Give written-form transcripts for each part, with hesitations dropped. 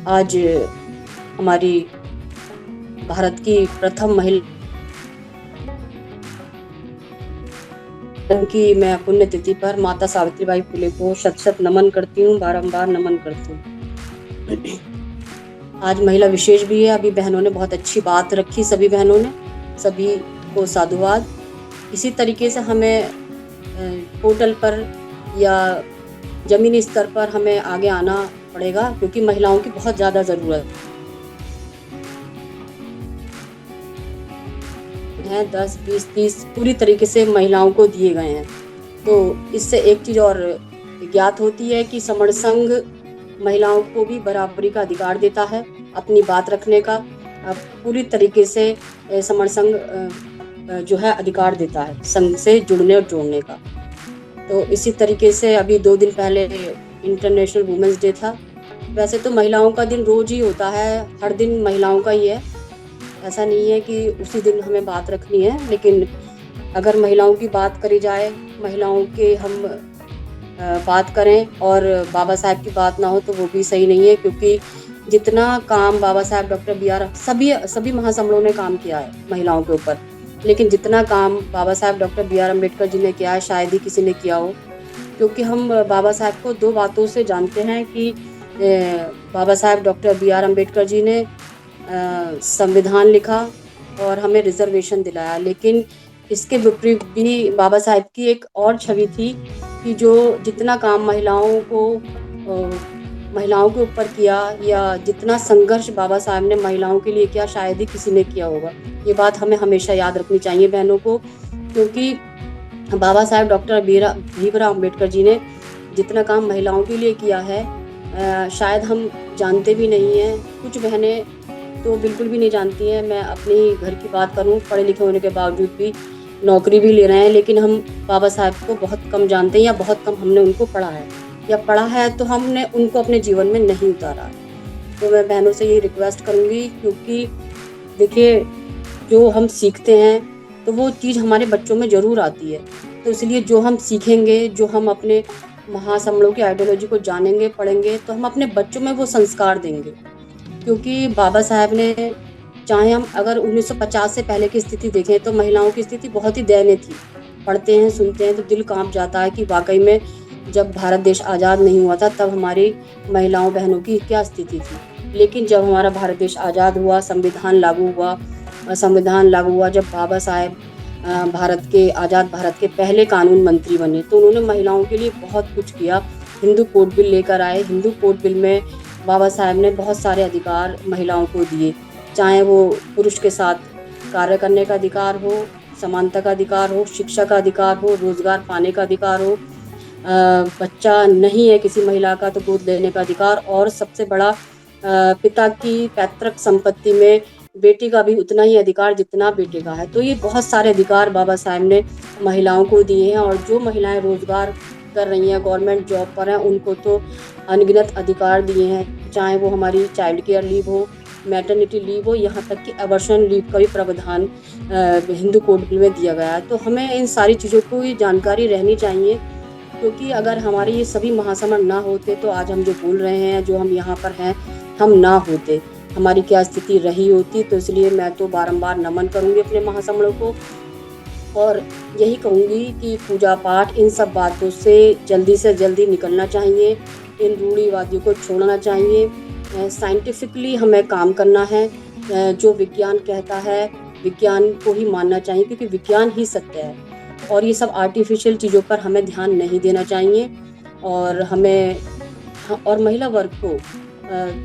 आज हमारी भारत की प्रथम महिला की मैं पुण्यतिथि पर माता सावित्रीबाई फुले को शत शत नमन करती हूँ, बारंबार नमन करती हूँ। आज महिला विशेष भी है। अभी बहनों ने बहुत अच्छी बात रखी, सभी बहनों ने, सभी को साधुवाद। इसी तरीके से हमें पोर्टल पर या जमीनी स्तर पर हमें आगे आना पड़ेगा, क्योंकि महिलाओं की बहुत ज़्यादा ज़रूरत है। 10, 20, 30 पूरी तरीके से महिलाओं को दिए गए हैं। तो इससे एक चीज़ और ज्ञात होती है कि समण संघ महिलाओं को भी बराबरी का अधिकार देता है, अपनी बात रखने का पूरी तरीके से समण संघ जो है अधिकार देता है, संघ से जुड़ने और जोड़ने का। तो इसी तरीके से अभी 2 दिन पहले इंटरनेशनल वुमेन्स डे था। वैसे तो महिलाओं का दिन रोज ही होता है, हर दिन महिलाओं का ही है, ऐसा नहीं है कि उसी दिन हमें बात रखनी है। लेकिन अगर महिलाओं की बात करी जाए, महिलाओं के हम बात करें और बाबा साहब की बात ना हो तो वो भी सही नहीं है, क्योंकि जितना काम बाबा साहब डॉक्टर BR सभी महासमणों ने काम किया है महिलाओं के ऊपर, लेकिन जितना काम बाबा साहब डॉक्टर BR अम्बेडकर जी ने किया है शायद ही किसी ने किया हो। क्योंकि हम बाबा साहब को 2 बातों से जानते हैं कि बाबा साहब डॉक्टर BR अम्बेडकर जी ने संविधान लिखा और हमें रिजर्वेशन दिलाया, लेकिन इसके विपरीत भी बाबा साहब की एक और छवि थी कि जो जितना काम महिलाओं के ऊपर किया, या जितना संघर्ष बाबा साहब ने महिलाओं के लिए किया शायद ही किसी ने किया होगा। ये बात हमें हमेशा याद रखनी चाहिए बहनों को, क्योंकि बाबा साहब डॉक्टर भीमराव अम्बेडकर जी ने जितना काम महिलाओं के लिए किया है शायद हम जानते भी नहीं हैं। कुछ बहनें तो बिल्कुल भी नहीं जानती हैं। मैं अपने घर की बात करूं, पढ़े लिखे होने के बावजूद भी नौकरी भी ले रहे हैं, लेकिन हम बाबा साहब को बहुत कम जानते हैं, या बहुत कम हमने उनको पढ़ा है, या पढ़ा है तो हमने उनको अपने जीवन में नहीं उतारा। तो मैं बहनों से ये रिक्वेस्ट करूँगी, क्योंकि देखिए जो हम सीखते हैं तो वो चीज़ हमारे बच्चों में ज़रूर आती है। तो इसलिए जो हम सीखेंगे, जो हम अपने महासमणों की आइडियोलॉजी को जानेंगे, पढ़ेंगे, तो हम अपने बच्चों में वो संस्कार देंगे। क्योंकि बाबा साहब ने, चाहे हम अगर 1950 से पहले की स्थिति देखें तो महिलाओं की स्थिति बहुत ही दयनीय थी। पढ़ते हैं, सुनते हैं तो दिल कांप जाता है कि वाकई में जब भारत देश आज़ाद नहीं हुआ था तब हमारी महिलाओं बहनों की क्या स्थिति थी। लेकिन जब हमारा भारत देश आज़ाद हुआ, संविधान लागू हुआ, जब बाबा साहब आज़ाद भारत के पहले कानून मंत्री बने, तो उन्होंने महिलाओं के लिए बहुत कुछ किया। हिंदू कोड बिल लेकर आए। हिंदू कोड बिल में बाबा साहब ने बहुत सारे अधिकार महिलाओं को दिए, चाहे वो पुरुष के साथ कार्य करने का अधिकार हो, समानता का अधिकार हो, शिक्षा का अधिकार हो, रोजगार पाने का अधिकार हो, बच्चा नहीं है किसी महिला का तो गोद लेने का अधिकार, और सबसे बड़ा पिता की पैतृक संपत्ति में बेटी का भी उतना ही अधिकार जितना बेटे का है। तो ये बहुत सारे अधिकार बाबा साहब ने महिलाओं को दिए हैं, और जो महिलाएं रोजगार कर रही हैं, गवर्नमेंट जॉब पर हैं, उनको तो अनगिनत अधिकार दिए हैं। चाहे वो हमारी चाइल्ड केयर लीव हो, मैटरनिटी लीव हो, यहाँ तक कि अबॉर्शन लीव का भी प्रावधान हिंदू कोड बिल में दिया गया है। तो हमें इन सारी चीज़ों को ही जानकारी रहनी चाहिए, क्योंकि अगर हमारे ये सभी महासमण ना होते तो आज हम जो बोल रहे हैं, जो हम यहाँ पर हैं, हम ना होते, हमारी क्या स्थिति रही होती। तो इसलिए मैं तो बारंबार नमन करूँगी अपने महासमणों को, और यही कहूँगी कि पूजा पाठ इन सब बातों से जल्दी निकलना चाहिए, इन रूढ़िवादियों को छोड़ना चाहिए। साइंटिफिकली हमें काम करना है, जो विज्ञान कहता है विज्ञान को ही मानना चाहिए, क्योंकि विज्ञान ही सत्य है, और ये सब आर्टिफिशियल चीज़ों पर हमें ध्यान नहीं देना चाहिए। और महिला वर्ग को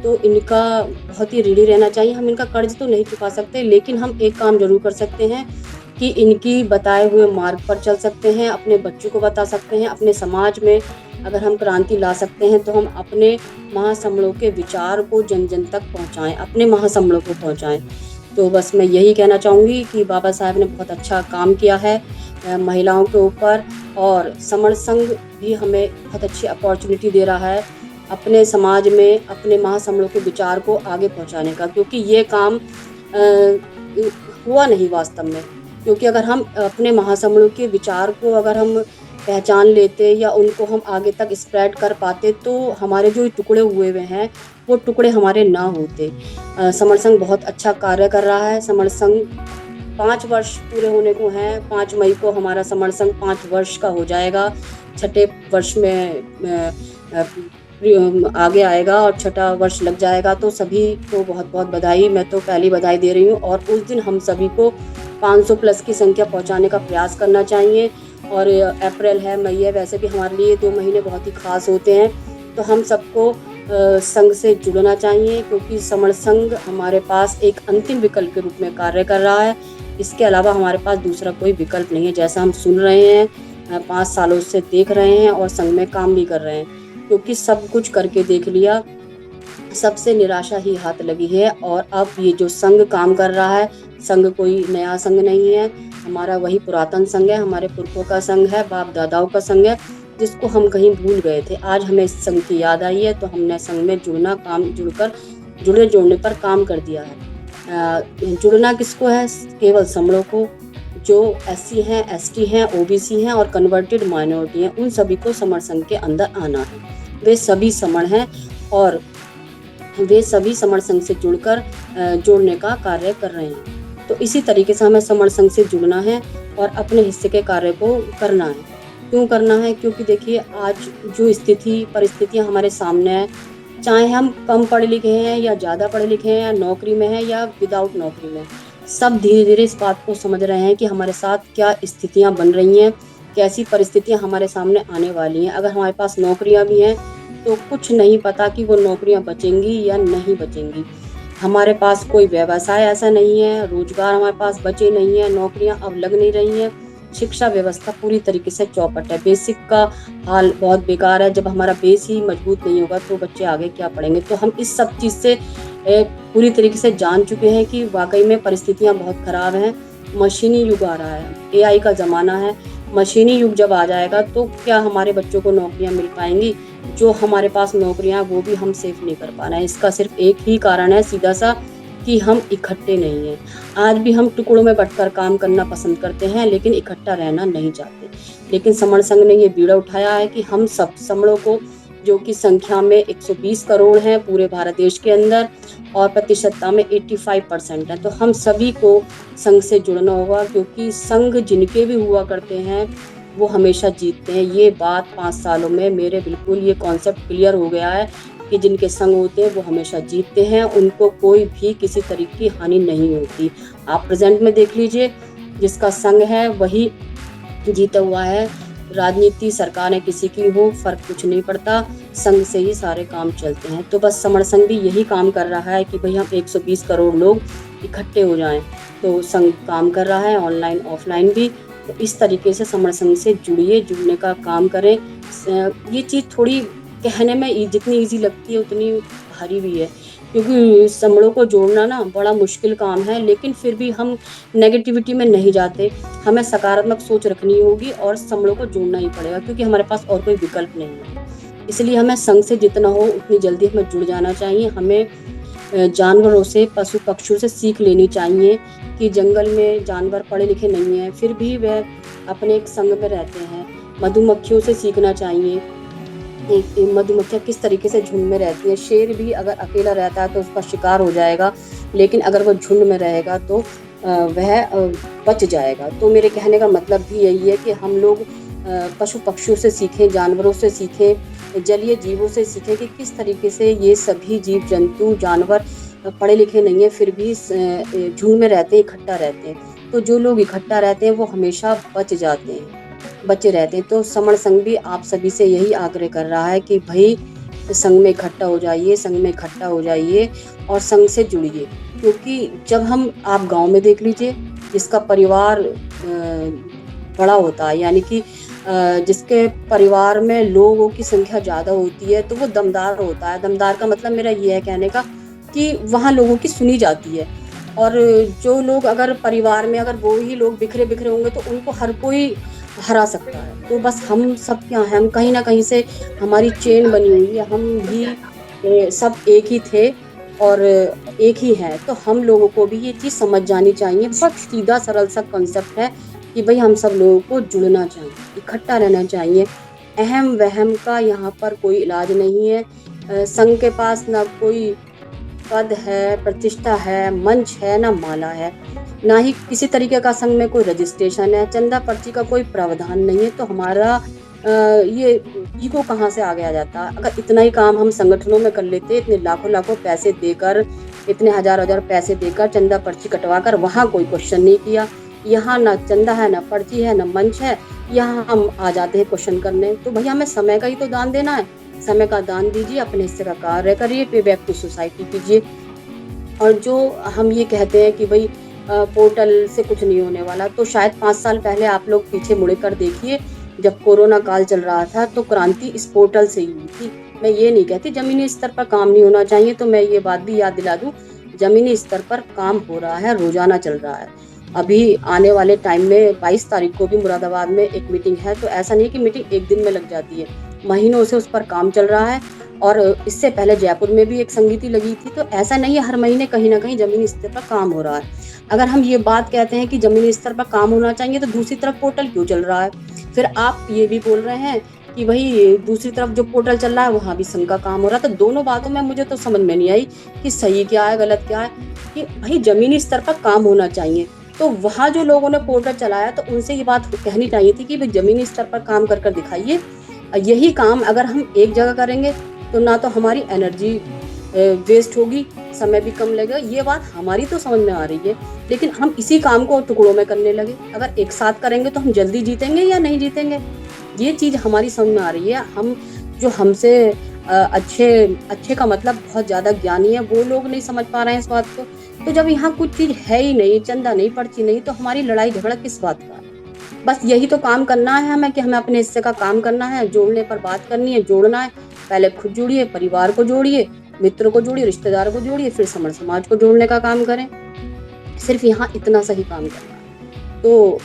तो इनका बहुत ही ऋणी रहना चाहिए। हम इनका कर्ज तो नहीं चुका सकते, लेकिन हम एक काम जरूर कर सकते हैं कि इनकी बताए हुए मार्ग पर चल सकते हैं, अपने बच्चों को बता सकते हैं। अपने समाज में अगर हम क्रांति ला सकते हैं तो हम अपने महासमणों के विचार को जन जन तक पहुँचाएँ, अपने महासमणों को पहुँचाएँ। तो बस मैं यही कहना चाहूँगी कि बाबा साहब ने बहुत अच्छा काम किया है महिलाओं के ऊपर, और समण संघ भी हमें बहुत अच्छी अपॉर्चुनिटी दे रहा है अपने समाज में अपने महासमणों के विचार को आगे पहुंचाने का, क्योंकि ये काम हुआ नहीं वास्तव में। क्योंकि अगर हम अपने महासमणों के विचार को अगर हम पहचान लेते या उनको हम आगे तक स्प्रेड कर पाते, तो हमारे जो टुकड़े हुए हैं वो टुकड़े हमारे ना होते। समर संघ बहुत अच्छा कार्य कर रहा है। समर संघ 5 वर्ष पूरे होने को हैं। 5 मई को हमारा समर संघ 5 वर्ष का हो जाएगा। छठे वर्ष में आगे आएगा और छठा वर्ष लग जाएगा। तो सभी को बहुत बहुत बधाई। मैं तो पहली बधाई दे रही हूँ। और उस दिन हम सभी को 500 प्लस की संख्या पहुंचाने का प्रयास करना चाहिए। और अप्रैल है, मई है, वैसे भी हमारे लिए 2 महीने बहुत ही खास होते हैं। तो हम सबको संघ से जुड़ना चाहिए, क्योंकि समर संघ हमारे पास एक अंतिम विकल्प के रूप में कार्य कर रहा है। इसके अलावा हमारे पास दूसरा कोई विकल्प नहीं है। जैसा हम सुन रहे हैं, 5 सालों से देख रहे हैं और संघ में काम भी कर रहे हैं, क्योंकि सब कुछ करके देख लिया, सबसे निराशा ही हाथ लगी है। और अब ये जो संघ काम कर रहा है, संघ कोई नया संघ नहीं है, हमारा वही पुरातन संघ है, हमारे पुरखों का संघ है, बाप दादाओं का संघ है, जिसको हम कहीं भूल गए थे। आज हमें इस संघ की याद आई है, तो हमने संघ में जुड़ने जोड़ने पर काम कर दिया है। जुड़ना किसको है? केवल समड़ों को। जो SC हैं, ST हैं, OBC हैं और कन्वर्टेड माइनॉरिटी हैं, उन सभी को समर संघ के अंदर आना है। वे सभी समण हैं और वे सभी समर संघ से जुड़कर जोड़ने का कार्य कर रहे हैं। तो इसी तरीके से हमें समर संघ से जुड़ना है और अपने हिस्से के कार्य को करना है। क्यों करना है? क्योंकि देखिए, आज जो परिस्थितियां हमारे सामने है, चाहे हम कम पढ़े लिखे हैं या ज़्यादा पढ़े लिखे हैं, या नौकरी में हैं या विदाउट नौकरी में, सब धीरे धीरे इस बात को समझ रहे हैं कि हमारे साथ क्या स्थितियां बन रही हैं, कैसी परिस्थितियां हमारे सामने आने वाली हैं। अगर हमारे पास नौकरियां भी हैं तो कुछ नहीं पता कि वो नौकरियां बचेंगी या नहीं बचेंगी। हमारे पास कोई व्यवसाय ऐसा नहीं है, रोजगार हमारे पास बचे नहीं है, नौकरियां अब लग नहीं रही हैं। शिक्षा व्यवस्था पूरी तरीके से चौपट है। बेसिक का हाल बहुत बेकार है। जब हमारा बेस ही मजबूत नहीं होगा तो बच्चे आगे क्या पढ़ेंगे? तो हम इस सब चीज़ से पूरी तरीके से जान चुके हैं कि वाकई में परिस्थितियां बहुत खराब हैं। मशीनी युग आ रहा है, AI का ज़माना है। मशीनी युग जब आ जाएगा तो क्या हमारे बच्चों को नौकरियां मिल पाएंगी? जो हमारे पास नौकरियां वो भी हम सेफ नहीं कर पा रहे हैं। इसका सिर्फ एक ही कारण है, सीधा सा, कि हम इकट्ठे नहीं हैं। आज भी हम टुकड़ों में बंटकर काम करना पसंद करते हैं, लेकिन इकट्ठा रहना नहीं चाहते। लेकिन समर संघ ने ये बीड़ा उठाया है कि हम सब समड़ों को, जो कि संख्या में 120 करोड़ हैं पूरे भारत देश के अंदर और प्रतिशतता में 85% है, तो हम सभी को संघ से जुड़ना होगा, क्योंकि संघ जिनके भी हुआ करते हैं वो हमेशा जीतते हैं। ये बात 5 सालों में मेरे बिल्कुल ये कॉन्सेप्ट क्लियर हो गया है कि जिनके संघ होते हैं वो हमेशा जीतते हैं, उनको कोई भी किसी तरीके की हानि नहीं होती। आप प्रेजेंट में देख लीजिए, जिसका संघ है वही जीता हुआ है। राजनीति सरकारें किसी की हो, फर्क कुछ नहीं पड़ता, संघ से ही सारे काम चलते हैं। तो बस समर संघ भी यही काम कर रहा है कि भाई हम 120 करोड़ लोग इकट्ठे हो जाएं। तो संघ काम कर रहा है, ऑनलाइन ऑफलाइन भी। तो इस तरीके से समर संघ से जुड़ने का काम करें। ये चीज़ थोड़ी कहने में जितनी ईजी लगती है उतनी भारी भी है, क्योंकि समड़ों को जोड़ना ना बड़ा मुश्किल काम है। लेकिन फिर भी हम नेगेटिविटी में नहीं जाते, हमें सकारात्मक सोच रखनी होगी और समड़ों को जोड़ना ही पड़ेगा, क्योंकि हमारे पास और कोई विकल्प नहीं है। इसलिए हमें संघ से जितना हो उतनी जल्दी हमें जुड़ जाना चाहिए। हमें जानवरों से, पशु पक्षियों से सीख लेनी चाहिए कि जंगल में जानवर पढ़े लिखे नहीं हैं, फिर भी वह अपने एक संघ में रहते हैं। मधुमक्खियों से सीखना चाहिए, मधुमक्खियाँ किस तरीके से झुंड में रहती है। शेर भी अगर अकेला रहता है तो उसका शिकार हो जाएगा, लेकिन अगर वो झुंड में रहेगा तो वह बच जाएगा। तो मेरे कहने का मतलब भी यही है कि हम लोग पशु पक्षियों से सीखें, जानवरों से सीखें, जलीय जीवों से सीखें कि किस तरीके से ये सभी जीव जंतु जानवर पढ़े लिखे नहीं है, फिर भी झुंड में रहते हैं, इकट्ठा रहते हैं। तो जो लोग इकट्ठा रहते हैं वो हमेशा बचे रहते हैं। तो समर संघ भी आप सभी से यही आग्रह कर रहा है कि भाई संघ में इकट्ठा हो जाइए और संघ से जुड़िए। क्योंकि जब आप गांव में देख लीजिए, जिसका परिवार बड़ा होता है, यानी कि जिसके परिवार में लोगों की संख्या ज़्यादा होती है, तो वो दमदार होता है। दमदार का मतलब मेरा ये है कहने का कि वहाँ लोगों की सुनी जाती है। और जो लोग अगर परिवार में अगर वो ही लोग बिखरे बिखरे होंगे तो उनको हर कोई हरा सकता है। तो बस हम सब क्या हैं, हम कहीं ना कहीं से हमारी चेन बनी हुई है, हम भी सब एक ही थे और एक ही हैं। तो हम लोगों को भी ये चीज़ समझ जानी चाहिए। बहुत सीधा सरल सा कॉन्सेप्ट है कि भाई हम सब लोगों को जुड़ना चाहिए, इकट्ठा रहना चाहिए। अहम वहम का यहाँ पर कोई इलाज नहीं है। संघ के पास ना कोई पद है, प्रतिष्ठा है, मंच है, ना माला है, ना ही किसी तरीके का संघ में कोई रजिस्ट्रेशन है, चंदा पर्ची का कोई प्रावधान नहीं है। तो हमारा ये ईगो कहाँ से आ गया जाता। अगर इतना ही काम हम संगठनों में कर लेते, इतने लाखों लाखों पैसे देकर, इतने हजार हजार पैसे देकर, चंदा पर्ची कटवा कर, वहाँ कोई क्वेश्चन नहीं किया। यहाँ ना चंदा है, ना पर्ची है, ना मंच है, यहाँ हम आ जाते हैं क्वेश्चन करने। तो भैया हमें समय का ही तो दान देना है, समय का दान दीजिए, अपने हिस्से का कार्य करिए, पे बैक टू सोसाइटी कीजिए। और जो हम ये कहते हैं कि भाई पोर्टल से कुछ नहीं होने वाला, तो शायद 5 साल पहले आप लोग पीछे मुड़ कर देखिए, जब कोरोना काल चल रहा था तो क्रांति इस पोर्टल से ही हुई थी। मैं ये नहीं कहती जमीनी स्तर पर काम नहीं होना चाहिए, तो मैं ये बात भी याद दिला दूं, जमीनी स्तर पर काम हो रहा है, रोजाना चल रहा है। अभी आने वाले टाइम में 22 तारीख को भी मुरादाबाद में एक मीटिंग है, तो ऐसा नहीं कि मीटिंग एक दिन में लग जाती है, महीनों से उस पर काम चल रहा है। और इससे पहले जयपुर में भी एक संगीति लगी थी। तो ऐसा नहीं है, हर महीने कहीं ना कहीं जमीनी स्तर पर काम हो रहा है। अगर हम ये बात कहते हैं कि जमीनी स्तर पर काम होना चाहिए, तो दूसरी तरफ पोर्टल क्यों चल रहा है? फिर आप ये भी बोल रहे हैं कि भाई दूसरी तरफ जो पोर्टल चल रहा है वहाँ भी संघ का काम हो रहा है। तो दोनों बातों में मुझे तो समझ में नहीं आई कि सही क्या है, गलत क्या है। कि भाई जमीनी स्तर पर काम होना चाहिए, तो वहाँ जो लोगों ने पोर्टल चलाया, तो उनसे ये बात कहनी चाहिए थी कि भाई जमीनी स्तर पर काम कर दिखाइए। यही काम अगर हम एक जगह करेंगे तो ना तो हमारी एनर्जी वेस्ट होगी, समय भी कम लगेगा। ये बात हमारी तो समझ में आ रही है, लेकिन हम इसी काम को टुकड़ों में करने लगे। अगर एक साथ करेंगे तो हम जल्दी जीतेंगे या नहीं जीतेंगे, ये चीज़ हमारी समझ में आ रही है। हम जो हमसे अच्छे का मतलब बहुत ज़्यादा ज्ञानी है, वो लोग नहीं समझ पा रहे हैं इस बात को। तो जब यहाँ कुछ चीज़ है ही नहीं, चंदा नहीं, पर्ची नहीं, तो हमारी लड़ाई झगड़ा किस बात का? बस यही तो काम करना है हमें, कि हमें अपने हिस्से का काम करना है, जोड़ने पर बात करनी है, जोड़ना है। पहले खुद जोड़िए, परिवार को जोड़िए, मित्रों को जोड़िए, रिश्तेदारों को जोड़िए, फिर समाज को जोड़ने का काम करें। सिर्फ यहाँ इतना सही काम करना है। तो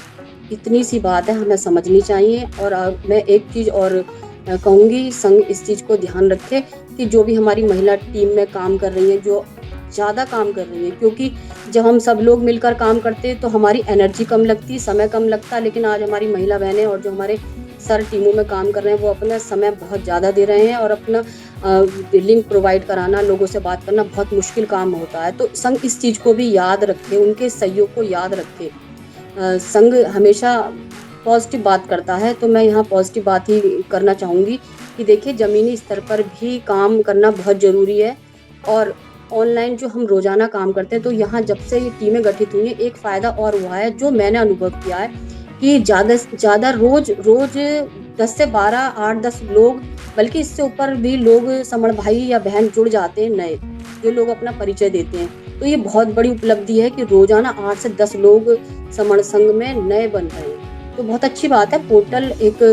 इतनी सी बात है, हमें समझनी चाहिए। और मैं एक चीज़ और कहूँगी, संघ इस चीज़ को ध्यान रखे कि जो भी हमारी महिला टीम में काम कर रही है, जो ज़्यादा काम कर रही है, क्योंकि जब हम सब लोग मिलकर काम करते हैं तो हमारी एनर्जी कम लगती, समय कम लगता। लेकिन आज हमारी महिला बहनें और जो हमारे सर टीमों में काम कर रहे हैं, वो अपना समय बहुत ज़्यादा दे रहे हैं, और अपना लिंक प्रोवाइड कराना, लोगों से बात करना बहुत मुश्किल काम होता है। तो संघ इस चीज़ को भी याद रखे, उनके सहयोग को याद रखे। संघ हमेशा पॉजिटिव बात करता है, तो मैं यहाँ पॉजिटिव बात ही करना चाहूँगी कि देखिए जमीनी स्तर पर भी काम करना बहुत ज़रूरी है। और ऑनलाइन जो हम रोज़ाना काम करते हैं, तो यहाँ जब से ये टीमें गठित हुई हैं, एक फ़ायदा और हुआ है जो मैंने अनुभव किया है कि ज़्यादा से ज़्यादा रोज़ 10 से 12, 8-10 लोग, बल्कि इससे ऊपर भी लोग, समण भाई या बहन जुड़ जाते हैं नए, जो लोग अपना परिचय देते हैं। तो ये बहुत बड़ी उपलब्धि है कि रोज़ाना 8 से 10 लोग समण संघ में नए बन रहे हैं। तो बहुत अच्छी बात है। पोर्टल एक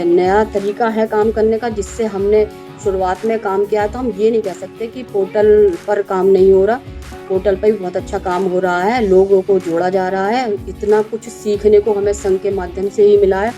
नया तरीका है काम करने का, जिससे हमने शुरुआत में काम किया है। तो हम ये नहीं कह सकते कि पोर्टल पर काम नहीं हो रहा, पोर्टल पर भी बहुत अच्छा काम हो रहा है, लोगों को जोड़ा जा रहा है। इतना कुछ सीखने को हमें संघ के माध्यम से ही मिला है।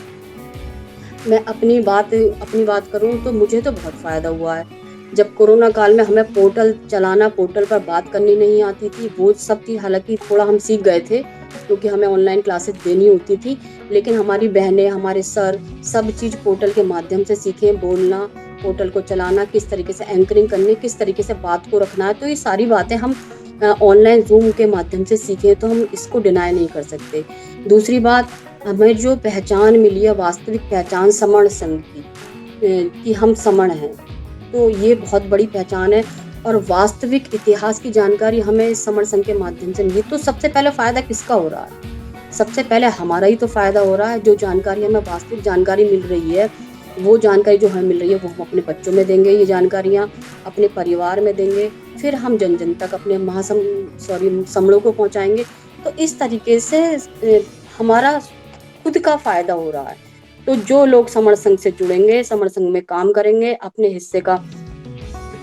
मैं अपनी बात करूं तो मुझे तो बहुत फ़ायदा हुआ है। जब कोरोना काल में हमें पोर्टल चलाना, पोर्टल पर बात करनी नहीं आती थी, वो सब चीज़ हालांकि थोड़ा हम सीख गए थे, क्योंकि हमें ऑनलाइन क्लासेस देनी होती थी। लेकिन हमारी बहनें, हमारे सर, सब चीज़ पोर्टल के माध्यम से सीखे। बोलना, पोर्टल को चलाना, किस तरीके से एंकरिंग करनी, किस तरीके से बात को रखना है, तो ये सारी बातें हम ऑनलाइन जूम के माध्यम से सीखे। तो हम इसको डिनाई नहीं कर सकते। दूसरी बात, हमें जो पहचान मिली है, वास्तविक पहचान समण संघ की, कि हम समण हैं, तो ये बहुत बड़ी पहचान है। और वास्तविक इतिहास की जानकारी हमें इस समण संघ के माध्यम से मिली। तो सबसे पहले फ़ायदा किसका हो रहा है? सबसे पहले हमारा ही तो फ़ायदा हो रहा है। जो जानकारी हमें, वास्तविक जानकारी मिल रही है, वो जानकारी जो हमें मिल रही है, वो हम अपने बच्चों में देंगे, ये जानकारियाँ अपने परिवार में देंगे, फिर हम जन जन तक अपने समणों को पहुँचाएंगे। तो इस तरीके से हमारा खुद का फ़ायदा हो रहा है। तो जो लोग समण संघ से जुड़ेंगे, समण संघ में काम करेंगे, अपने हिस्से का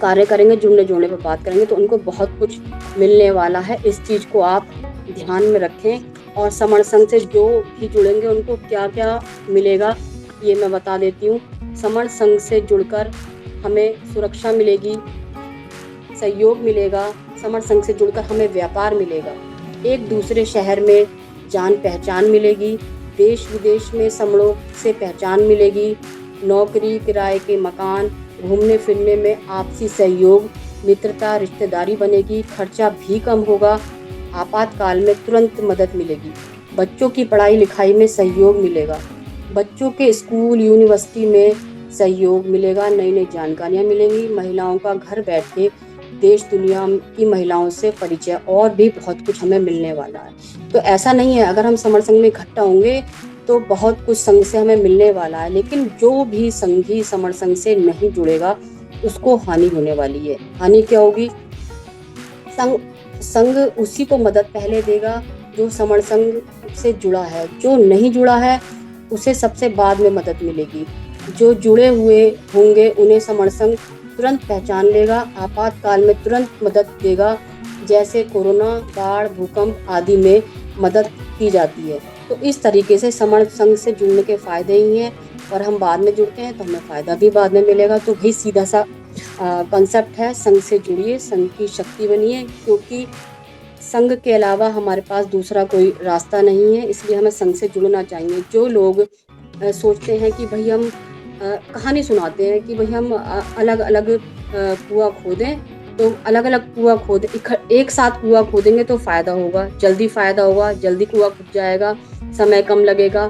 कार्य करेंगे, जुड़ने जोड़ने पर बात करेंगे, तो उनको बहुत कुछ मिलने वाला है। इस चीज़ को आप ध्यान में रखें। और समण संघ से जो भी जुड़ेंगे, उनको क्या क्या मिलेगा ये मैं बता देती हूँ। समण संघ से जुड़कर हमें सुरक्षा मिलेगी, सहयोग मिलेगा। समण संघ से जुड़कर हमें व्यापार मिलेगा, एक दूसरे शहर में जान पहचान मिलेगी, देश विदेश में समणों से पहचान मिलेगी, नौकरी, किराए के मकान, घूमने फिरने में आपसी सहयोग, मित्रता, रिश्तेदारी बनेगी, खर्चा भी कम होगा, आपातकाल में तुरंत मदद मिलेगी, बच्चों की पढ़ाई लिखाई में सहयोग मिलेगा, बच्चों के स्कूल यूनिवर्सिटी में सहयोग मिलेगा, नई नई जानकारियाँ मिलेंगी, महिलाओं का घर बैठे देश दुनिया की महिलाओं से परिचय और भी बहुत कुछ हमें मिलने वाला है। तो ऐसा नहीं है अगर हम समर संघ में इकट्ठा होंगे तो बहुत कुछ संघ से हमें मिलने वाला है, लेकिन जो भी संघी समर संघ से नहीं जुड़ेगा उसको हानि होने वाली है। हानि क्या होगी? संघ संघ उसी को मदद पहले देगा जो समर संघ से जुड़ा है, जो नहीं जुड़ा है उसे सबसे बाद में मदद मिलेगी। जो जुड़े हुए होंगे उन्हें समर संघ तुरंत पहचान लेगा, आपातकाल में तुरंत मदद देगा, जैसे कोरोना, बाढ़, भूकंप आदि में मदद की जाती है। तो इस तरीके से समर संघ से जुड़ने के फायदे ही हैं, और हम बाद में जुड़ते हैं तो हमें फ़ायदा भी बाद में मिलेगा। तो वही सीधा सा कॉन्सेप्ट है, संघ से जुड़िए, संघ की शक्ति बनिए, क्योंकि संघ के अलावा हमारे पास दूसरा कोई रास्ता नहीं है, इसलिए हमें संघ से जुड़ना चाहिए। जो लोग सोचते हैं कि भाई हम कहानी सुनाते हैं कि भाई हम अलग अलग कुआं खोदें, तो अलग अलग कुआं खोदें, एक साथ कुआं खोदेंगे तो फ़ायदा होगा, जल्दी कुआं खुद जाएगा, समय कम लगेगा,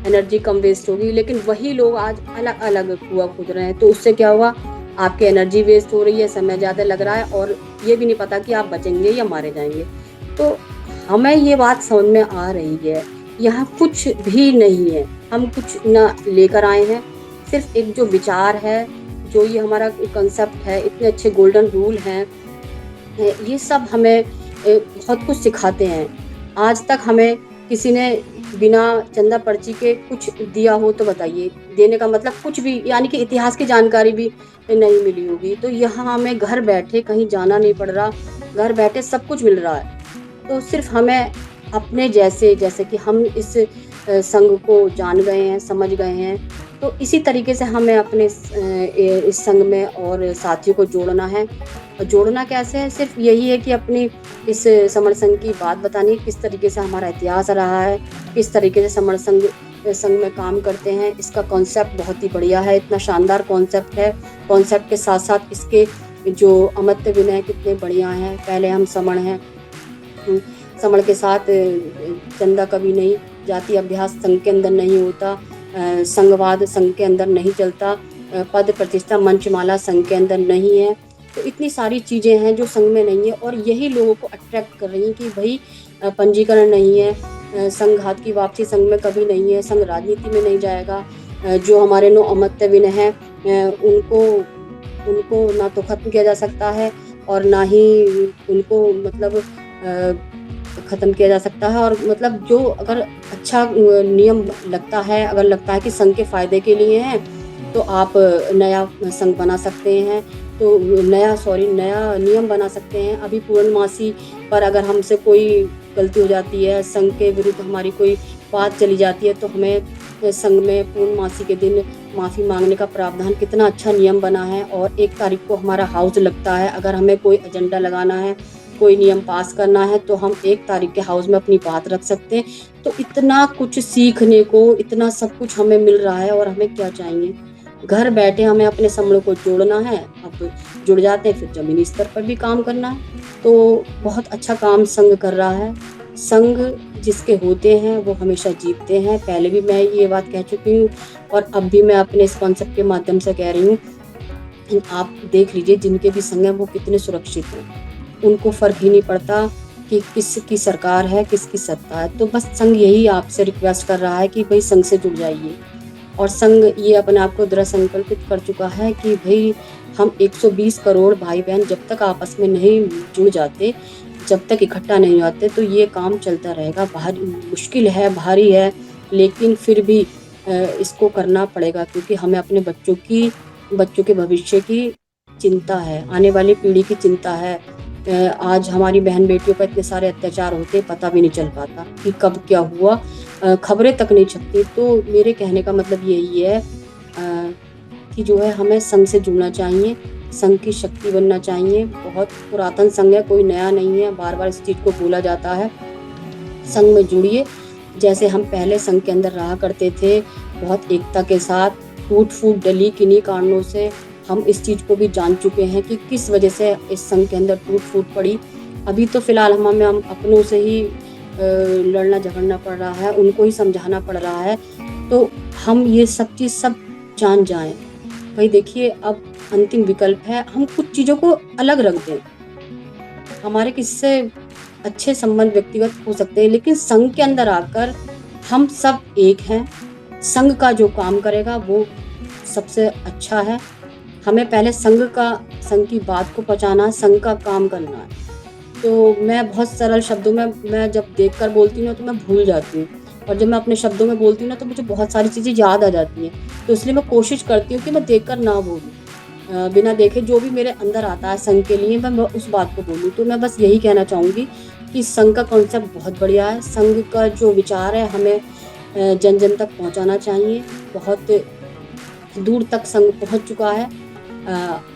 एनर्जी कम वेस्ट होगी। लेकिन वही लोग आज अलग अलग कुआं खोद रहे हैं, तो उससे क्या होगा? आपकी एनर्जी वेस्ट हो रही है, समय ज़्यादा लग रहा है, और ये भी नहीं पता कि आप बचेंगे या मारे जाएंगे। तो हमें ये बात समझ में आ रही है, यहाँ कुछ भी नहीं है, हम कुछ ना लेकर आए हैं, सिर्फ एक जो विचार है, जो ये हमारा कंसेप्ट है, इतने अच्छे गोल्डन रूल हैं, ये सब हमें बहुत कुछ सिखाते हैं। आज तक हमें किसी ने बिना चंदा पर्ची के कुछ दिया हो तो बताइए, देने का मतलब कुछ भी, यानी कि इतिहास की जानकारी भी नहीं मिली होगी। तो यहाँ हमें घर बैठे कहीं जाना नहीं पड़ रहा, घर बैठे सब कुछ मिल रहा है। तो सिर्फ हमें अपने जैसे कि हम इस संघ को जान गए हैं, समझ गए हैं, तो इसी तरीके से हमें अपने इस संघ में और साथियों को जोड़ना है। और जोड़ना कैसे है? सिर्फ यही है कि अपनी इस समर संघ की बात बतानी, किस तरीके से हमारा इतिहास रहा है, किस तरीके से समर संघ में काम करते हैं। इसका कॉन्सेप्ट बहुत ही बढ़िया है, इतना शानदार कॉन्सेप्ट है। कॉन्सेप्ट के साथ साथ इसके जो अमर्त्य विनय कितने बढ़िया हैं। पहले हम समण हैं, समण के साथ चंदा कभी नहीं, जाति अभ्यास संघ के अंदर नहीं होता, संघवाद संघ के अंदर नहीं चलता, पद प्रतिष्ठा मंचमाला संघ के अंदर नहीं है। तो इतनी सारी चीज़ें हैं जो संघ में नहीं है, और यही लोगों को अट्रैक्ट कर रही हैं कि भाई पंजीकरण नहीं है, संघात की वापसी संघ में कभी नहीं है, संघ राजनीति में नहीं जाएगा, जो हमारे 9 अमर्त्य विनय हैं उनको ना तो ख़त्म किया जा सकता है और ना ही उनको मतलब ख़त्म किया जा सकता है। और मतलब जो अगर अच्छा नियम लगता है, अगर लगता है कि संघ के फ़ायदे के लिए है, तो आप नया संघ बना सकते हैं, तो नया नियम बना सकते हैं। अभी पूर्णमासी पर अगर हमसे कोई गलती हो जाती है, संघ के विरुद्ध हमारी कोई बात चली जाती है, तो हमें संघ में पूर्णमासी के दिन माफ़ी मांगने का प्रावधान, कितना अच्छा नियम बना है। और 1 तारीख को हमारा हाउस लगता है, अगर हमें कोई एजेंडा लगाना है, कोई नियम पास करना है, तो हम 1 तारीख के हाउस में अपनी बात रख सकते हैं। तो इतना कुछ सीखने को, इतना सब कुछ हमें मिल रहा है, और हमें क्या चाहिए? घर बैठे हमें अपने समूह को जोड़ना है। अब जुड़ जाते हैं, फिर ज़मीनी स्तर पर भी काम करना है। तो बहुत अच्छा काम संघ कर रहा है। संघ जिसके होते हैं वो हमेशा जीतते हैं। पहले भी मैं ये बात कह चुकी हूँ, और अब भी मैं अपने इस कॉन्सेप्ट के माध्यम से कह रही हूँ। आप देख लीजिए, जिनके भी संघ हैं वो कितने सुरक्षित हैं, उनको फ़र्क ही नहीं पड़ता कि किसकी सरकार है, किसकी सत्ता है। तो बस संघ यही आपसे रिक्वेस्ट कर रहा है कि भाई संघ से जुड़ जाइए। और संघ ये अपने आप को दृढ़ संकल्पित कर चुका है कि भाई हम 120 करोड़ भाई बहन जब तक आपस में नहीं जुड़ जाते, जब तक इकट्ठा नहीं होते, तो ये काम चलता रहेगा। भारी मुश्किल है, भारी है, लेकिन फिर भी इसको करना पड़ेगा, क्योंकि हमें अपने बच्चों के भविष्य की चिंता है, आने वाली पीढ़ी की चिंता है। आज हमारी बहन बेटियों पर इतने सारे अत्याचार होते, पता भी नहीं चल पाता कि कब क्या हुआ, खबरें तक नहीं छपती। तो मेरे कहने का मतलब यही है कि जो है हमें संघ से जुड़ना चाहिए, संघ की शक्ति बनना चाहिए। बहुत पुरातन संघ है, कोई नया नहीं है, बार बार इस चीज़ को बोला जाता है। संघ में जुड़िए, जैसे हम पहले संघ के अंदर रहा करते थे, बहुत एकता के साथ। टूट फूट डली किन्हीं कारणों से हम इस चीज़ को भी जान चुके हैं कि किस वजह से इस संघ के अंदर टूट फूट पड़ी। अभी तो फिलहाल हमें हम अपनों से ही लड़ना झगड़ना पड़ रहा है, उनको ही समझाना पड़ रहा है। तो हम ये सब चीज़ सब जान जाएं। भाई देखिए, अब अंतिम विकल्प है हम कुछ चीज़ों को अलग रख दें। हमारे किसी से अच्छे संबंध व्यक्तिगत हो सकते हैं, लेकिन संघ के अंदर आकर हम सब एक हैं। संघ का जो काम करेगा वो सबसे अच्छा है। हमें पहले संघ की बात को पहुंचाना, संघ का काम करना है। तो मैं बहुत सरल शब्दों में मैं जब देखकर बोलती हूँ ना तो मैं भूल जाती हूँ, और जब मैं अपने शब्दों में बोलती हूँ ना तो मुझे बहुत सारी चीज़ें याद आ जाती हैं। तो इसलिए मैं कोशिश करती हूँ कि मैं देखकर ना बोलूँ, बिना देखे जो भी मेरे अंदर आता है संघ के लिए मैं उस बात को बोलूँ। तो मैं बस यही कहना चाहूँगी कि संघ का कॉन्सेप्ट बहुत बढ़िया है। संघ का जो विचार है हमें जन जन तक पहुँचाना चाहिए। बहुत दूर तक संघ पहुँच चुका है,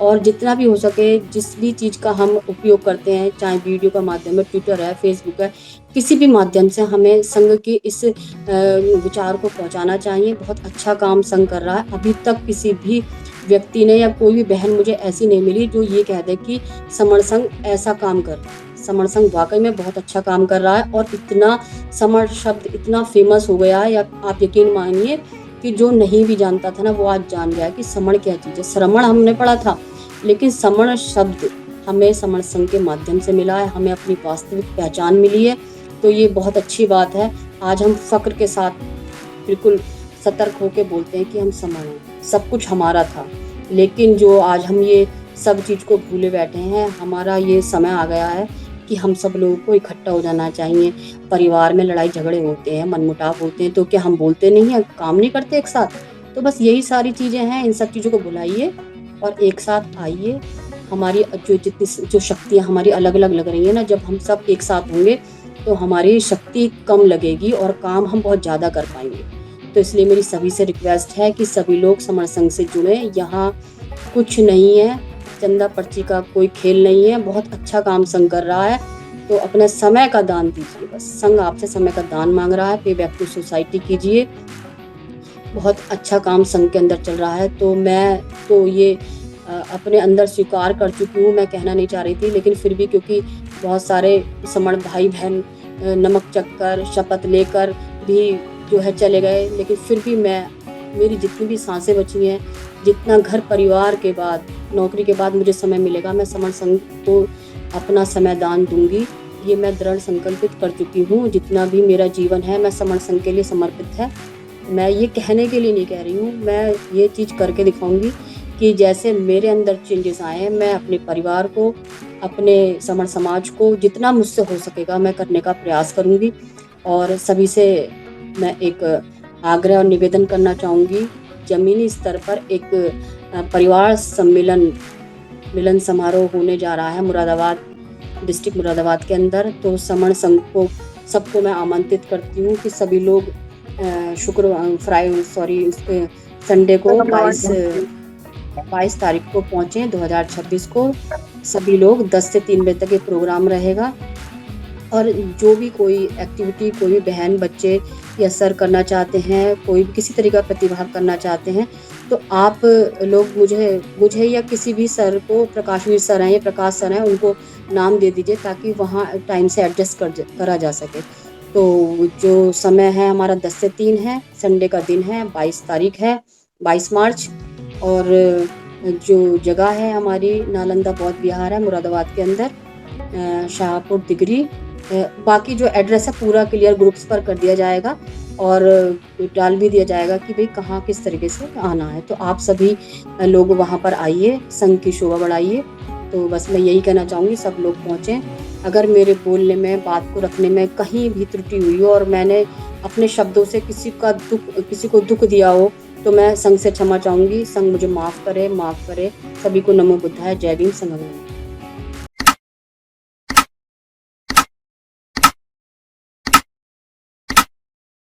और जितना भी हो सके जिस भी चीज़ का हम उपयोग करते हैं, चाहे वीडियो का माध्यम है, ट्विटर है, फेसबुक है, किसी भी माध्यम से हमें संघ की इस विचार को पहुंचाना चाहिए। बहुत अच्छा काम संघ कर रहा है। अभी तक किसी भी व्यक्ति ने या कोई भी बहन मुझे ऐसी नहीं मिली जो ये कह दे कि समर संघ ऐसा काम कर रहा है। समर संघ वाकई में बहुत अच्छा काम कर रहा है, और इतना समर शब्द इतना फेमस हो गया है, या आप यकीन मानिए कि जो नहीं भी जानता था ना वो आज जान गया कि समण क्या चीज़ है। श्रमण हमने पढ़ा था, लेकिन समण शब्द हमें समण संघ के माध्यम से मिला है, हमें अपनी वास्तविक पहचान मिली है। तो ये बहुत अच्छी बात है। आज हम फक्र के साथ बिल्कुल सतर्क होकर बोलते हैं कि हम समण हैं, सब कुछ हमारा था। लेकिन जो आज हम ये सब चीज़ को भूले बैठे हैं, हमारा ये समय आ गया है कि हम सब लोगों को इकट्ठा हो जाना चाहिए। परिवार में लड़ाई झगड़े होते हैं, मनमुटाव होते हैं, तो क्या हम बोलते नहीं हैं, काम नहीं करते एक साथ? तो बस यही सारी चीज़ें हैं। इन सब चीज़ों को भुलाइए और एक साथ आइए। हमारी जो शक्तियाँ हमारी अलग अलग लग रही है ना, जब हम सब एक साथ होंगे तो हमारी शक्ति कम लगेगी और काम हम बहुत ज़्यादा कर पाएंगे। तो इसलिए मेरी सभी से रिक्वेस्ट है कि सभी लोग समर संघ से जुड़े। यहाँ कुछ नहीं है, चंदा पर्ची का कोई खेल नहीं है। बहुत अच्छा काम संघ कर रहा है, तो अपने समय का दान दीजिए। बस संघ आपसे समय का दान मांग रहा है, पे बैक टू सोसाइटी कीजिए। बहुत अच्छा काम संघ के अंदर चल रहा है। तो मैं तो ये अपने अंदर स्वीकार कर चुकी हूँ। मैं कहना नहीं चाह रही थी, लेकिन फिर भी क्योंकि बहुत सारे समण भाई बहन नमक चक्कर शपथ लेकर भी जो है चले गए, लेकिन फिर भी मेरी जितनी भी सांसें बची हैं, जितना घर परिवार के बाद, नौकरी के बाद मुझे समय मिलेगा, मैं समर संघ को अपना समय दान दूंगी। ये मैं दृढ़ संकल्पित कर चुकी हूँ। जितना भी मेरा जीवन है मैं समर संघ के लिए समर्पित है। मैं ये कहने के लिए नहीं कह रही हूँ, मैं ये चीज़ करके दिखाऊंगी कि जैसे मेरे अंदर चेंजेस आए हैं, मैं अपने परिवार को, अपने समर समाज को जितना मुझसे हो सकेगा मैं करने का प्रयास करूँगी। और सभी से मैं एक आग्रह और निवेदन करना चाहूँगी, जमीनी स्तर पर एक परिवार मिलन समारोह होने जा रहा है मुरादाबाद, डिस्ट्रिक्ट मुरादाबाद के अंदर। तो समण संघ को सबको मैं आमंत्रित करती हूँ कि सभी लोग संडे को 22 तारीख को पहुँचें 2026 को। सभी लोग 10 से 3 बजे तक ये प्रोग्राम रहेगा। और जो भी कोई एक्टिविटी कोई भी बहन बच्चे या सर करना चाहते हैं, कोई किसी तरीका प्रतिभाग करना चाहते हैं, तो आप लोग मुझे या किसी भी सर को, प्रकाशवीर सर हैं या प्रकाश सर हैं, उनको नाम दे दीजिए ताकि वहाँ टाइम से एडजस्ट करा जा सके। तो जो समय है हमारा 10 से 3 है, संडे का दिन है, 22 तारीख है, 22 मार्च। और जो जगह है हमारी नालंदा बौद्ध विहार है मुरादाबाद के अंदर, शाहपुर डिग्री। बाकी जो एड्रेस है पूरा क्लियर ग्रुप्स पर कर दिया जाएगा और डाल भी दिया जाएगा कि भाई कहाँ किस तरीके से आना है। तो आप सभी लोग वहाँ पर आइए, संघ की शोभा बढ़ाइए। तो बस मैं यही कहना चाहूँगी, सब लोग पहुँचें। अगर मेरे बोलने में, बात को रखने में कहीं भी त्रुटि हुई हो और मैंने अपने शब्दों से किसी को दुख दिया हो, तो मैं संघ से क्षमा चाहूँगी। संघ मुझे माफ़ करे। सभी को नमो बुद्धाय। जय भीम। संघ।